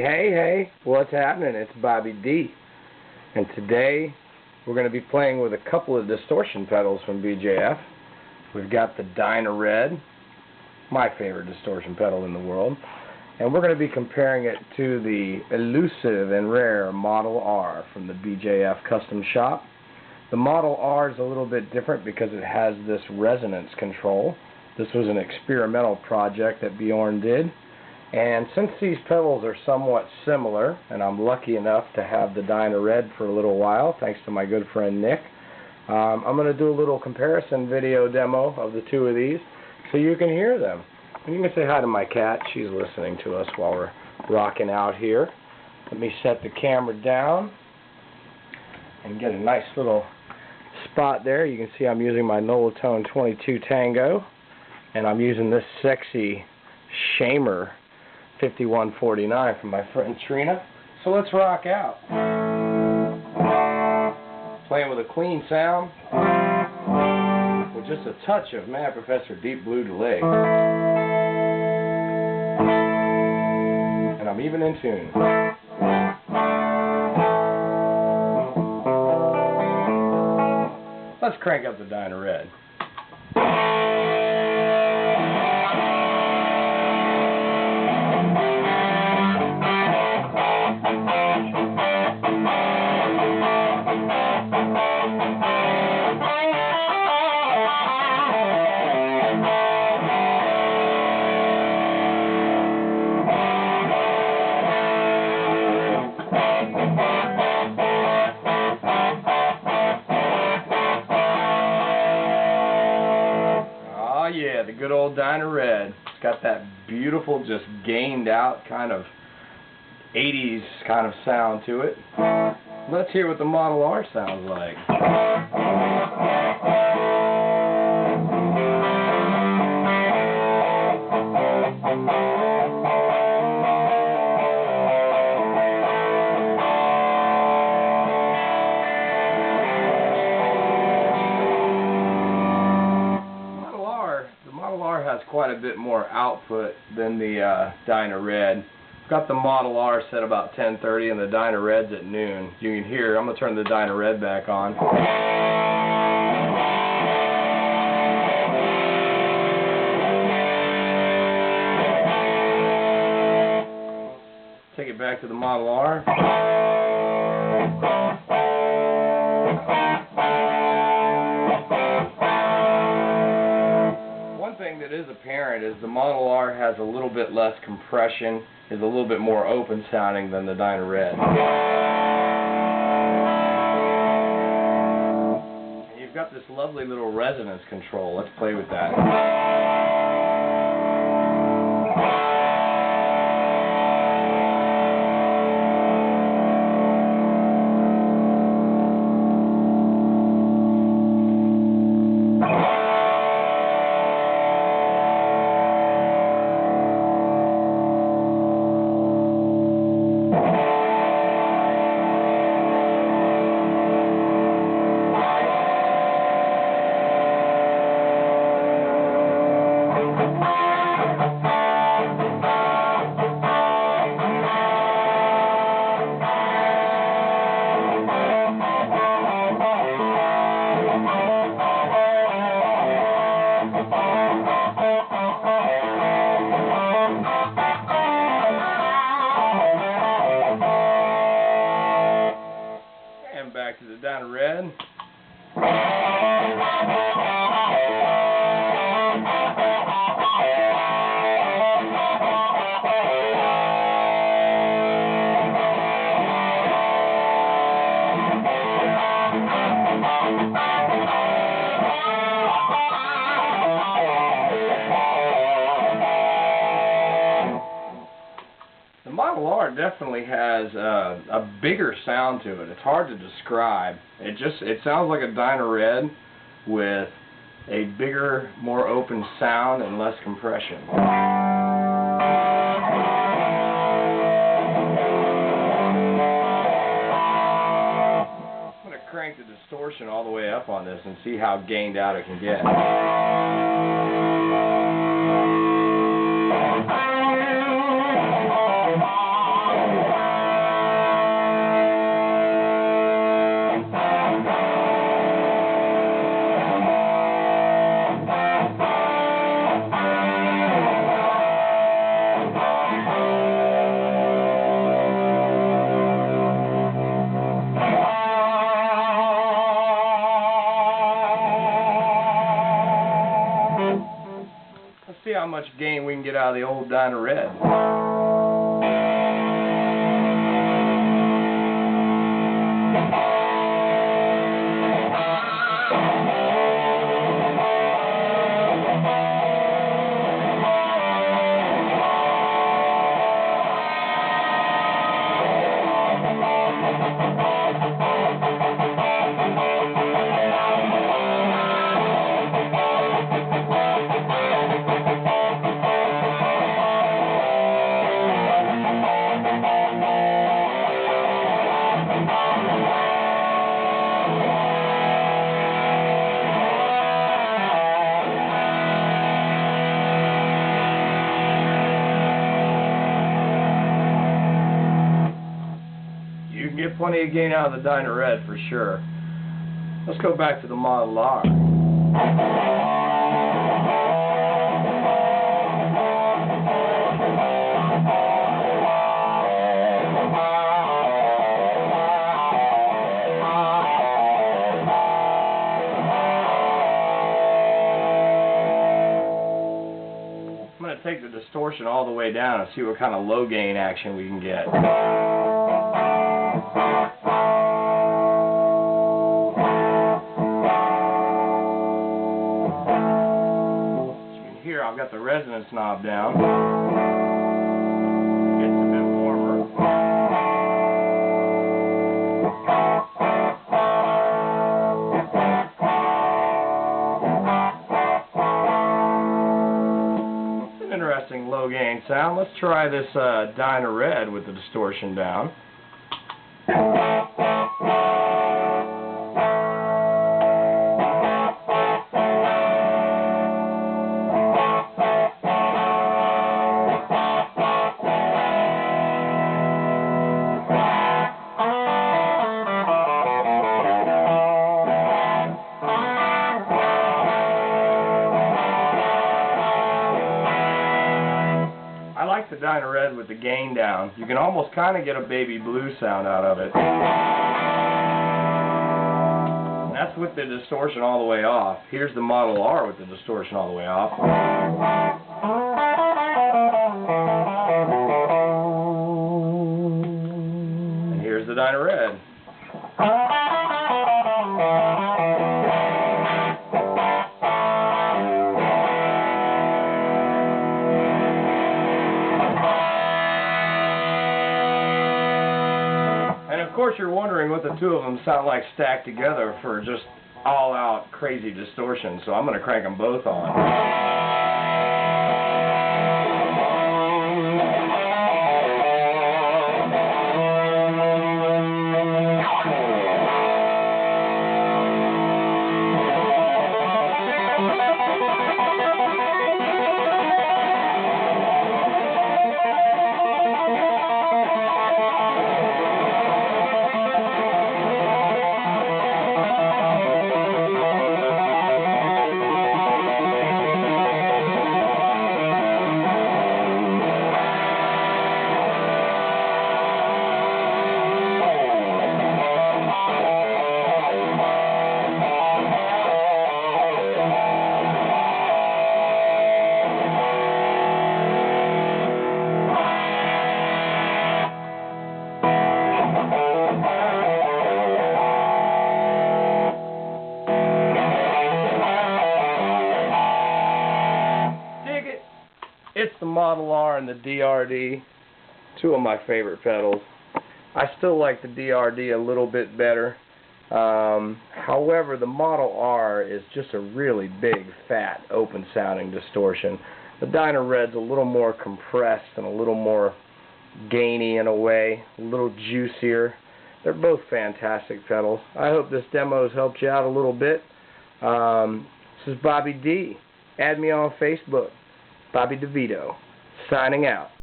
Hey, what's happening? It's Bobby D. And today we're going to be playing with a couple of distortion pedals from BJF. We've got the Dyna Red, my favorite distortion pedal in the world. And we're going to be comparing it to the elusive and rare Model R from the BJF custom shop. The Model R is a little bit different because it has this resonance control. This was an experimental project that Bjorn did. And since these pedals are somewhat similar, and I'm lucky enough to have the Dyna Red for a little while, thanks to my good friend Nick, I'm going to do a little comparison video demo of the two of these so you can hear them. And you can say hi to my cat. She's listening to us while we're rocking out here. Let me set the camera down and get a nice little spot there. You can see I'm using my Nolatone 22 Tango, and I'm using this sexy Shamer 5149 from my friend Trina. So let's rock out. Playing with a clean sound with just a touch of Mad Professor Deep Blue delay. And I'm even in tune. Let's crank up the Dyna Red. Yeah, the good old Dyna Red. It's got that beautiful, just gained out kind of 80s kind of sound to it. Let's hear what the Model R sounds like. Has quite a bit more output than the Dyna Red. Got the Model R set about 10:30 and the Dyna Red's at noon. You can hear, I'm going to turn the Dyna Red back on. Take it back to the Model R. That is apparent is the Model R has a little bit less compression, is a little bit more open sounding than the Dyna Red. And you've got this lovely little resonance control. Let's play with that. Back to the Dyna Red. The Model R definitely has a bigger sound to it. It's hard to describe. It sounds like a Dyna Red with a bigger, more open sound and less compression. I'm going to crank the distortion all the way up on this and see how gained out it can get. much gain we can get out of the old Dyna Red. You can get plenty of gain out of the Dyna Red for sure. Let's go back to the Model R. I'm going to take the distortion all the way down and see what kind of low gain action we can get. Here I've got the resonance knob down. Gets a bit warmer. It's an interesting low gain sound. Let's try this Dyna Red with the distortion down. I like the Dyna Red with the gain down. You can almost kind of get a baby blue sound out of it. And that's with the distortion all the way off. Here's the Model R with the distortion all the way off. And here's the Dyna Red. Of course, you're wondering what the two of them sound like stacked together for just all-out crazy distortion, so I'm going to crank them both on. It's the Model R and the DRD, two of my favorite pedals. I still like the DRD a little bit better. However, the Model R is just a really big, fat, open-sounding distortion. The Dyna Red's a little more compressed and a little more gainy in a way, a little juicier. They're both fantastic pedals. I hope this demo has helped you out a little bit. This is Bobby D. Add me on Facebook. Bobby DeVito, signing out.